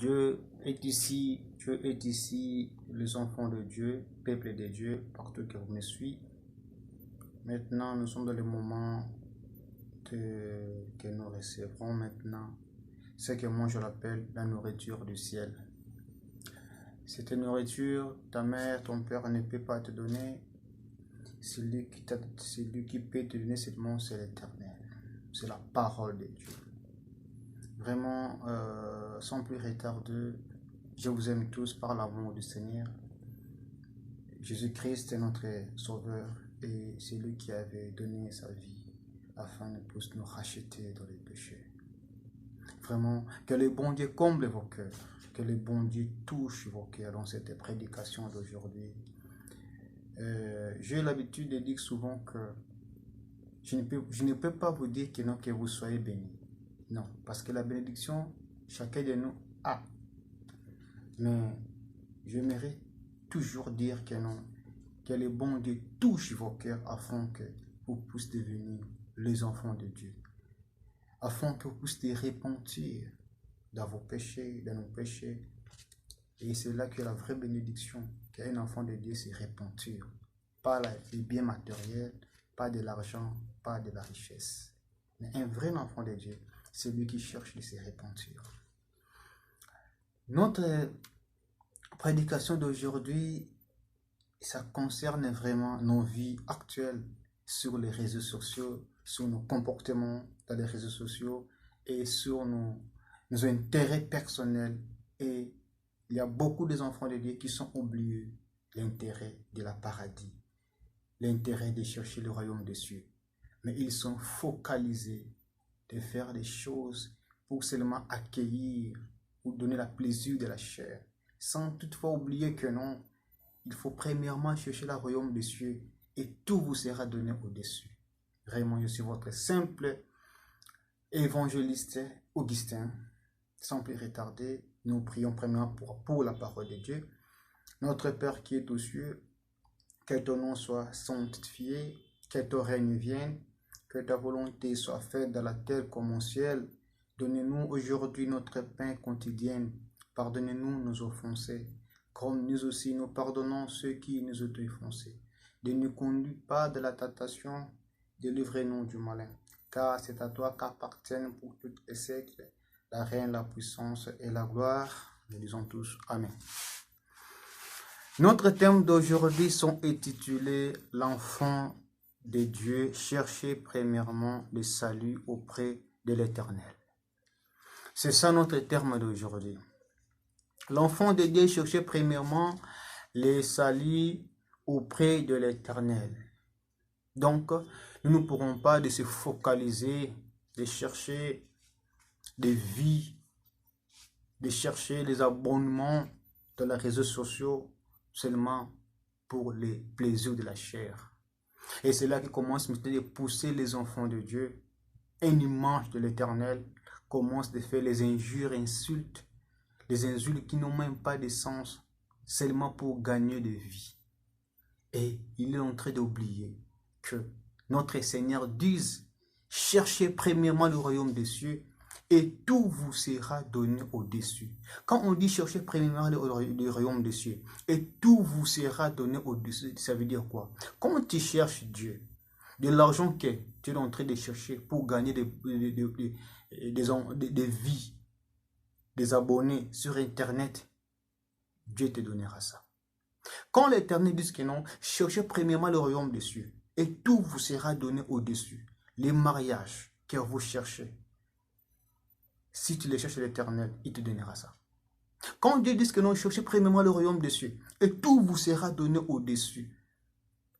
Dieu est ici, les enfants de Dieu, peuple de Dieu, partout que vous me suivez. Maintenant, nous sommes dans le moment que nous recevrons maintenant, ce que moi je l'appelle la nourriture du ciel. Cette nourriture, ta mère, ton père ne peut pas te donner. Celui qui peut te donner seulement, c'est l'Éternel. C'est la parole de Dieu. Vraiment, sans plus retarder, je vous aime tous par l'amour du Seigneur. Jésus-Christ est notre Sauveur et c'est lui qui avait donné sa vie afin de nous racheter dans les péchés. Vraiment, que le bon Dieu comble vos cœurs, que le bon Dieu touche vos cœurs dans cette prédication d'aujourd'hui. J'ai l'habitude de dire souvent que je ne peux pas vous dire que non, que vous soyez bénis. Non, parce que la bénédiction, chacun de nous a. Mais j'aimerais toujours dire que non, que le bon Dieu touche vos cœurs afin que vous puissiez devenir les enfants de Dieu. Afin que vous puissiez repentir dans vos péchés, dans nos péchés. Et c'est là que la vraie bénédiction qu'un enfant de Dieu, c'est repentir. Pas les biens matériels, pas de l'argent, pas de la richesse. Mais un vrai enfant de Dieu, c'est lui qui cherche de se repentir. Notre prédication d'aujourd'hui, ça concerne vraiment nos vies actuelles sur les réseaux sociaux, sur nos comportements dans les réseaux sociaux et sur nos intérêts personnels. Et il y a beaucoup d'enfants de Dieu qui sont oubliés l'intérêt de la paradis, l'intérêt de chercher le royaume des cieux. Mais ils sont focalisés de faire des choses pour seulement accueillir ou donner la plaisir de la chair, sans toutefois oublier que non, il faut premièrement chercher le royaume des cieux et tout vous sera donné au-dessus. Vraiment, je suis votre simple évangéliste Augustin. Sans plus retarder, nous prions premièrement pour la parole de Dieu. Notre Père qui est aux cieux, que ton nom soit sanctifié, que ton règne vienne, que ta volonté soit faite dans la terre comme au ciel. Donnez-nous aujourd'hui notre pain quotidien. Pardonnez-nous nos offenses, comme nous aussi nous pardonnons ceux qui nous ont offensés. Ne nous conduis pas de la tentation, délivrez-nous du malin. Car c'est à toi qu'appartiennent pour tous les siècles la reine, la puissance et la gloire. Nous disons tous Amen. Notre thème d'aujourd'hui sont intitulés « L'enfant de Dieu, chercher premièrement le salut auprès de l'Éternel ». C'est ça notre terme d'aujourd'hui. L'enfant de Dieu, chercher premièrement le salut auprès de l'Éternel. Donc, nous ne pourrons pas de se focaliser, de chercher des vies, de chercher les abonnements dans les réseaux sociaux seulement pour les plaisirs de la chair. Et c'est là que commence maintenant de pousser les enfants de Dieu. Un image de l'Éternel commence de faire les injures, insultes, des insultes qui n'ont même pas de sens, seulement pour gagner de vie. Et il est en train d'oublier que notre Seigneur dise, cherchez premièrement le royaume des cieux et tout vous sera donné au-dessus. Quand on dit chercher premièrement le royaume des cieux et tout vous sera donné au-dessus, ça veut dire quoi? Quand tu cherches Dieu, de l'argent que tu es en train de chercher pour gagner des vies, des abonnés sur Internet, Dieu te donnera ça. Quand l'Éternel dit que non, cherchez premièrement le royaume des cieux et tout vous sera donné au-dessus. Les mariages que vous cherchez, si tu les cherches l'Éternel, il te donnera ça. Quand Dieu dit que non, cherchez premièrement le royaume des cieux et tout vous sera donné au-dessus.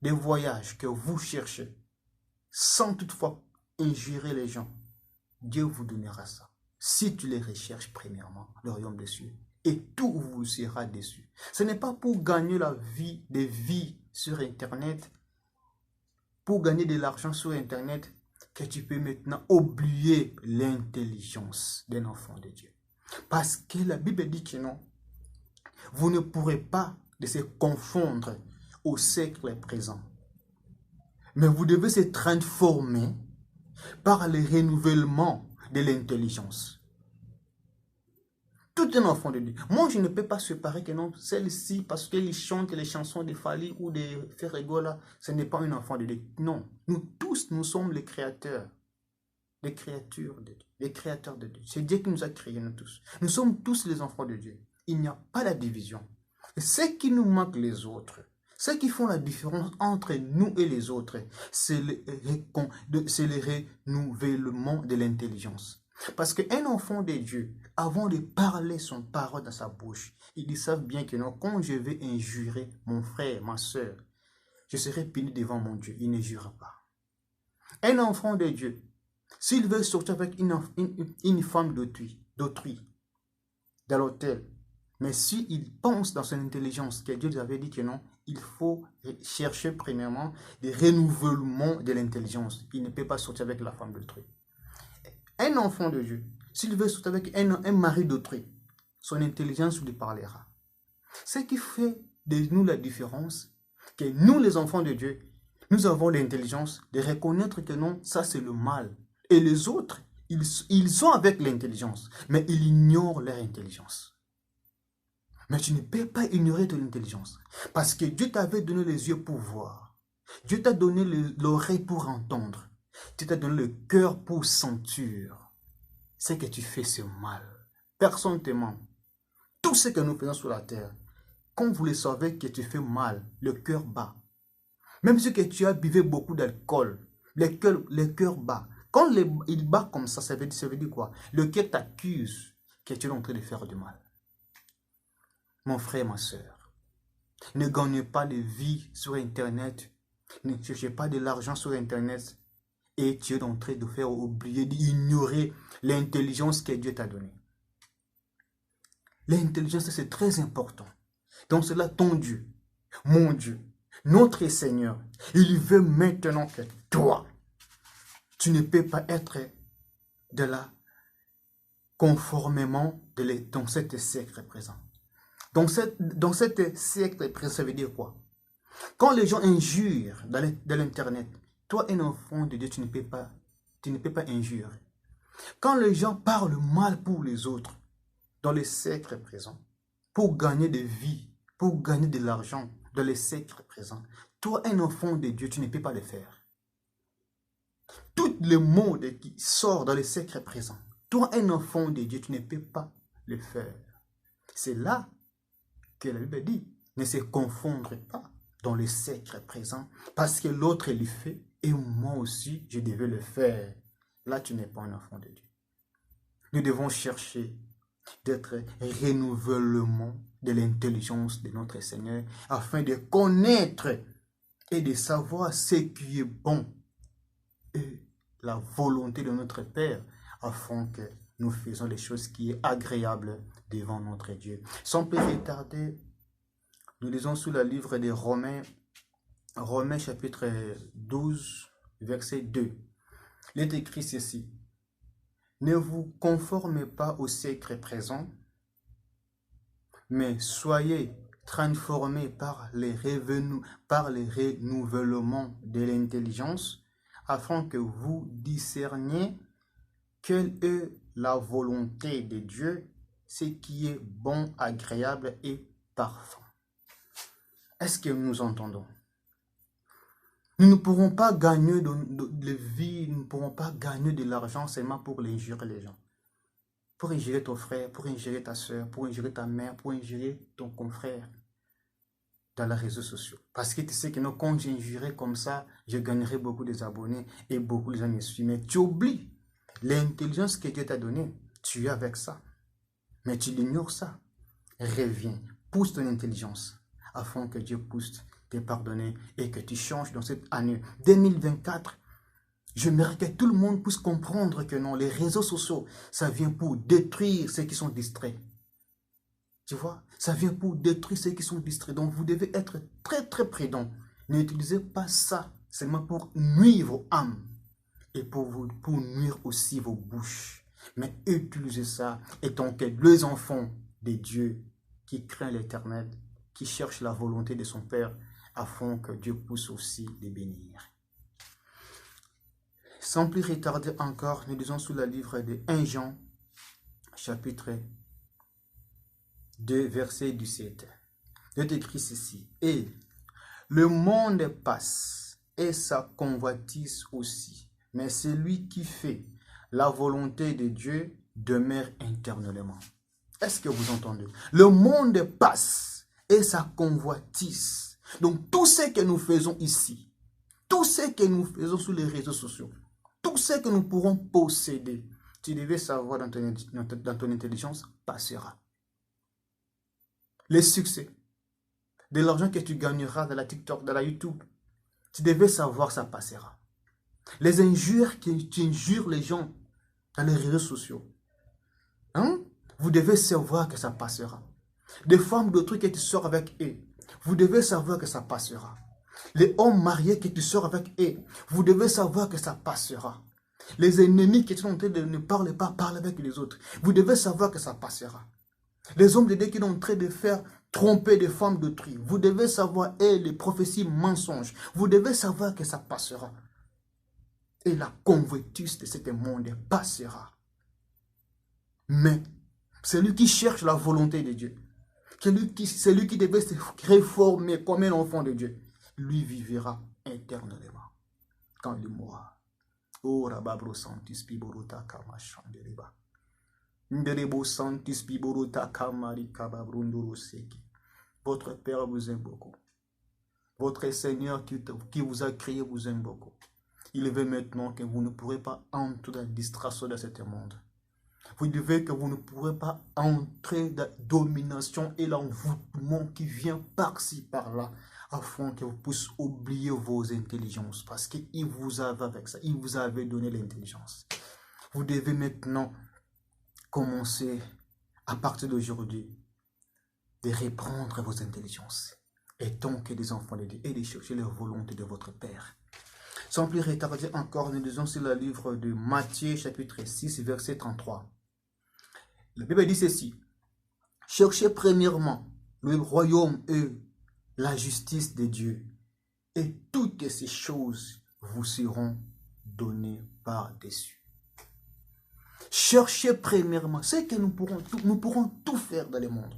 Des voyages que vous cherchez, sans toutefois injurer les gens, Dieu vous donnera ça. Si tu les recherches premièrement, le royaume des cieux, et tout vous sera déçu. Ce n'est pas pour gagner des vies sur Internet, pour gagner de l'argent sur Internet, que tu peux maintenant oublier l'intelligence d'un enfant de Dieu. Parce que la Bible dit que non, vous ne pourrez pas se confondre au siècle présent. Mais vous devez se transformer par le renouvellement de l'intelligence. Tout tout un enfant de Dieu. Moi, je ne peux pas séparer que non, celle-ci, parce qu'elle chante les chansons de Fali ou de Ferregola, ce n'est pas un enfant de Dieu. Non, nous tous, nous sommes les créateurs, les créatures de Dieu, les créateurs de Dieu. C'est Dieu qui nous a créés, nous tous. Nous sommes tous les enfants de Dieu. Il n'y a pas la division. Et ce qui nous manque les autres, ce qui font la différence entre nous et les autres, c'est le renouvellement de l'intelligence. Parce qu'un enfant de Dieu, avant de parler son parole dans sa bouche, ils savent bien que non, quand je vais injurer mon frère, ma soeur, je serai puni devant mon Dieu. Il ne jure pas. Un enfant de Dieu, s'il veut sortir avec une femme d'autrui, dans l'hôtel, mais s'il pense dans son intelligence que Dieu lui avait dit que non, il faut chercher premièrement des renouvellements de l'intelligence. Il ne peut pas sortir avec la femme d'autrui. Un enfant de Dieu, s'il veut sortir avec un mari d'autrui, son intelligence lui parlera. Ce qui fait de nous la différence, que nous les enfants de Dieu, nous avons l'intelligence de reconnaître que non, ça c'est le mal. Et les autres, ils sont avec l'intelligence, mais ils ignorent leur intelligence. Mais tu ne peux pas ignorer ton intelligence. Parce que Dieu t'avait donné les yeux pour voir. Dieu t'a donné l'oreille pour entendre. Dieu t'a donné le cœur pour sentir. Ce que tu fais, c'est mal. Personne ne te ment. Tout ce que nous faisons sur la terre, quand vous le savez que tu fais mal, le cœur bat. Même si que tu as bu beaucoup d'alcool, le cœur bat. Quand il bat comme ça veut dire quoi? Le cœur t'accuse que tu es en train de faire du mal. Mon frère, ma soeur, ne gagne pas de vie sur Internet, ne cherchez pas de l'argent sur Internet et tu es en train de faire oublier, d'ignorer l'intelligence que Dieu t'a donnée. L'intelligence, c'est très important. Donc cela, ton Dieu, mon Dieu, notre Seigneur, il veut maintenant que toi, tu ne peux pas être de là conformément dans cet siècle présent. Dans cet siècle présent, ça veut dire quoi? Quand les gens injurent dans l'Internet, toi, un enfant de Dieu, tu ne peux pas injurer. Quand les gens parlent mal pour les autres, dans les siècles présents, pour gagner des vies, pour gagner de l'argent, dans les siècles présents, toi, un enfant de Dieu, tu ne peux pas le faire. Tout le monde qui sort dans les siècles présents, toi, un enfant de Dieu, tu ne peux pas le faire. C'est là que la Bible dit, ne se confondre pas dans le siècle présent, parce que l'autre le fait, et moi aussi, je devais le faire. Là, tu n'es pas un enfant de Dieu. Nous devons chercher d'être renouvellement de l'intelligence de notre Seigneur, afin de connaître et de savoir ce qui est bon, et la volonté de notre Père, afin que nous faisons les choses qui est agréable devant notre Dieu. Sans plus retarder, nous lisons sous le livre des Romains, Romains chapitre 12, verset 2. Il est écrit ceci: ne vous conformez pas au siècle présent, mais soyez transformés par les renouvellements de l'intelligence, afin que vous discerniez quelle est la volonté de Dieu, ce qui est bon, agréable et parfait. Est-ce que nous entendons? Nous ne pourrons pas gagner de vie, nous ne pourrons pas gagner de l'argent seulement pour injurer les gens. Pour injurer ton frère, pour injurer ta soeur, pour injurer ta mère, pour injurer ton confrère dans les réseaux sociaux. Parce que tu sais que non, quand j'injurerai comme ça, je gagnerai beaucoup d'abonnés et beaucoup de gens me suivent. Mais tu oublies l'intelligence que Dieu t'a donnée. Tu es avec ça. Mais tu l'ignores ça. Reviens, pousse ton intelligence afin que Dieu puisse te pardonner et que tu changes dans cette année 2024. J'aimerais que tout le monde puisse comprendre que non, les réseaux sociaux, ça vient pour détruire ceux qui sont distraits. Tu vois, ça vient pour détruire ceux qui sont distraits. Donc vous devez être très très prudent. N'utilisez pas ça seulement pour nuire aux âmes et pour nuire aussi vos bouches. Mais utilisez ça étant que les enfants de Dieu qui craignent l'Éternel, qui cherchent la volonté de son Père, afin que Dieu puisse aussi les bénir. Sans plus retarder encore, nous lisons sous le livre de 1 Jean, chapitre 2, verset 17. Dieu écrit ceci. Et le monde passe et sa convoitise aussi. Mais celui qui fait la volonté de Dieu demeure éternellement. Est-ce que vous entendez? Le monde passe et sa convoitise. Donc tout ce que nous faisons ici, tout ce que nous faisons sur les réseaux sociaux, tout ce que nous pourrons posséder, tu devais savoir dans ton intelligence, passera. Les succès, de l'argent que tu gagneras dans la TikTok, dans la YouTube, tu devais savoir ça passera. Les injures que tu injures les gens dans les réseaux sociaux, hein? Vous devez savoir que ça passera. Des femmes d'autrui que tu sors avec eux, vous devez savoir que ça passera. Les hommes mariés que tu sors avec eux, vous devez savoir que ça passera. Les ennemis qui sont en train de ne parler pas, parler avec les autres, vous devez savoir que ça passera. Les hommes de Dieu qui sont en train de faire tromper des femmes d'autrui, vous devez savoir, et les prophéties mensonges, vous devez savoir que ça passera. Et la convoitise de ce monde passera. Mais celui qui cherche la volonté de Dieu, celui qui devait se réformer comme un enfant de Dieu, lui vivra éternellement quand il mourra. Oh, Rababro Santis Piborota Kama Chandeleba. Nderebo Santis Piborota Kamari Kababrunduru Seki. Votre Père vous aime beaucoup. Votre Seigneur qui vous a créé vous aime beaucoup. Il veut maintenant que vous ne pourrez pas entrer dans la distraction de ce monde. Vous devez que vous ne pourrez pas entrer dans la domination et l'envoûtement qui vient par-ci, par-là, afin que vous puissiez oublier vos intelligences. Parce qu'il vous avait avec ça, il vous avait donné l'intelligence. Vous devez maintenant commencer, à partir d'aujourd'hui, de reprendre vos intelligences. Et tant que des enfants de Dieu, et de chercher la volonté de votre Père. Sans plus retarder encore, nous lisons sur le livre de Matthieu, chapitre 6, verset 33. La Bible dit ceci. Cherchez premièrement le royaume et la justice de Dieu, et toutes ces choses vous seront données par-dessus. Cherchez premièrement, c'est que nous pourrons tout faire dans le monde.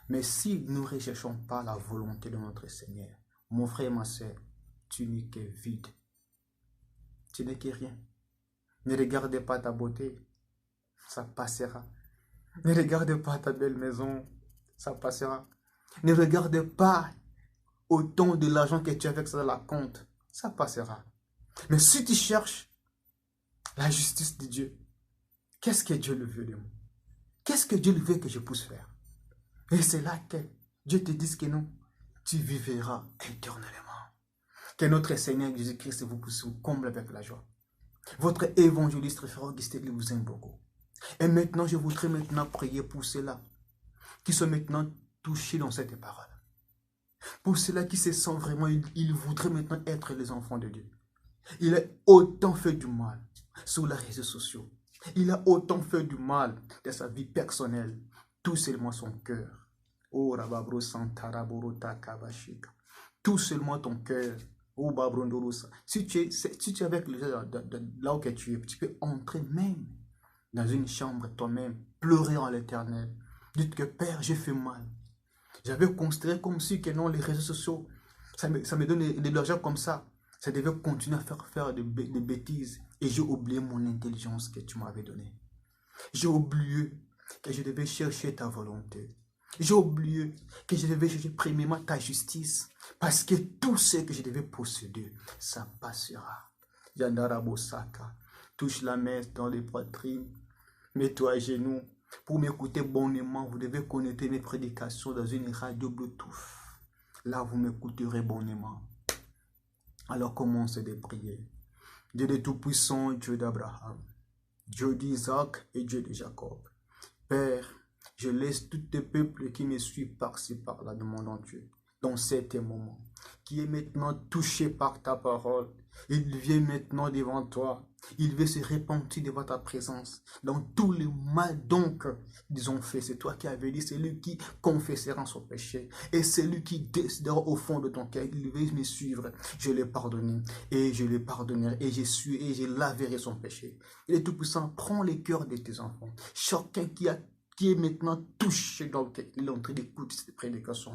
Mais si nous ne recherchons pas la volonté de notre Seigneur, mon frère et ma soeur, tu n'es que vide. Tu n'es que rien. Ne regardez pas ta beauté, ça passera. Ne regarde pas ta belle maison, ça passera. Ne regarde pas autant de l'argent que tu as avec ça dans la compte, ça passera. Mais si tu cherches la justice de Dieu, qu'est-ce que Dieu le veut de moi? Qu'est-ce que Dieu le veut que je puisse faire? Et c'est là que Dieu te dit que non, tu vivras éternellement. Que notre Seigneur Jésus-Christ vous comble avec la joie. Votre évangéliste frère Augustin vous aime beaucoup. Et maintenant, je voudrais prier pour ceux-là qui sont maintenant touchés dans cette parole. Pour ceux-là qui se sentent vraiment, ils voudraient maintenant être les enfants de Dieu. Il a autant fait du mal sur les réseaux sociaux. Il a autant fait du mal dans sa vie personnelle. Tout seulement son cœur. Oh, Rababro Santaraborota Kabashika. Tout seulement ton cœur. Oh, Babrondorosa. Si tu es avec les gens là où tu es, tu peux entrer même dans une chambre toi-même, pleurer en l'Éternel. Dites que Père, j'ai fait mal. J'avais considéré comme si que non, les réseaux sociaux, ça me donne de l'argent comme ça. Ça devait continuer à faire des bêtises. Et j'ai oublié mon intelligence que tu m'avais donnée. J'ai oublié que je devais chercher ta volonté. J'ai oublié que je devais chercher premièrement ta justice. Parce que tout ce que je devais posséder, ça passera. Yandara Bosaka. Touche la main dans les poitrines. Mets-toi à genoux. Pour m'écouter bonnement, vous devez connecter mes prédications dans une radio Bluetooth. Là, vous m'écouterez bonnement. Alors commencez de prier. Dieu de Tout-Puissant, Dieu d'Abraham, Dieu d'Isaac et Dieu de Jacob. Père, je laisse tous tes peuples qui me suivent par-ci, par-là de mon entier, dans cet moment, qui est maintenant touché par ta parole. Il vient maintenant devant toi. Il veut se repentir devant ta présence. Dans tous les mal donc ils ont fait. C'est toi qui avais dit, c'est lui qui confessera son péché. Et c'est lui qui décidera au fond de ton cœur. Il veut me suivre. Je l'ai pardonné. Et je l'ai pardonné. Et je suis et je laverai son péché. Il est tout puissant. Prends les cœurs de tes enfants. Chacun qui qui est maintenant touché, donc il est en train d'écouter cette prédication.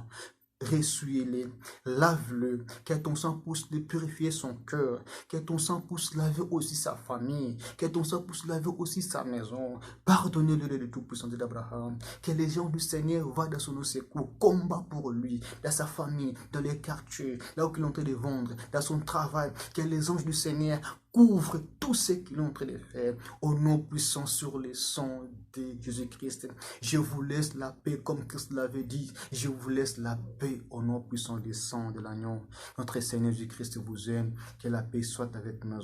Ressuyez-les, lave-le, que ton sang puisse purifier son cœur, que ton sang puisse laver aussi sa famille, que ton sang puisse laver aussi sa maison. Pardonnez-le de tout-puissant d'Abraham, que les gens du Seigneur voient dans son secours, combat pour lui, dans sa famille, dans les quartiers, là où il est en train de vendre, dans son travail, que les anges du Seigneur couvrent tout ce qu'il est en train de faire, au nom puissant sur le sang de Jésus-Christ. Je vous laisse la paix comme Christ l'avait dit. Je vous laisse la paix au nom puissant du sang de l'agneau. Notre Seigneur Jésus-Christ vous aime. Que la paix soit avec nous.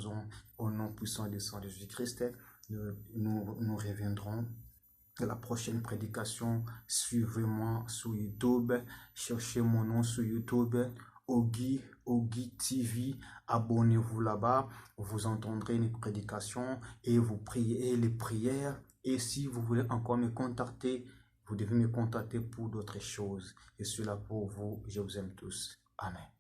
Au nom puissant du sang de Jésus-Christ. Nous reviendrons de la prochaine prédication. Suivez-moi sur YouTube. Cherchez mon nom sur YouTube. Ogi TV. Abonnez-vous là-bas. Vous entendrez les prédications et vous priez les prières. Et si vous voulez encore me contacter, vous devez me contacter pour d'autres choses. Je suis là pour vous. Je vous aime tous. Amen.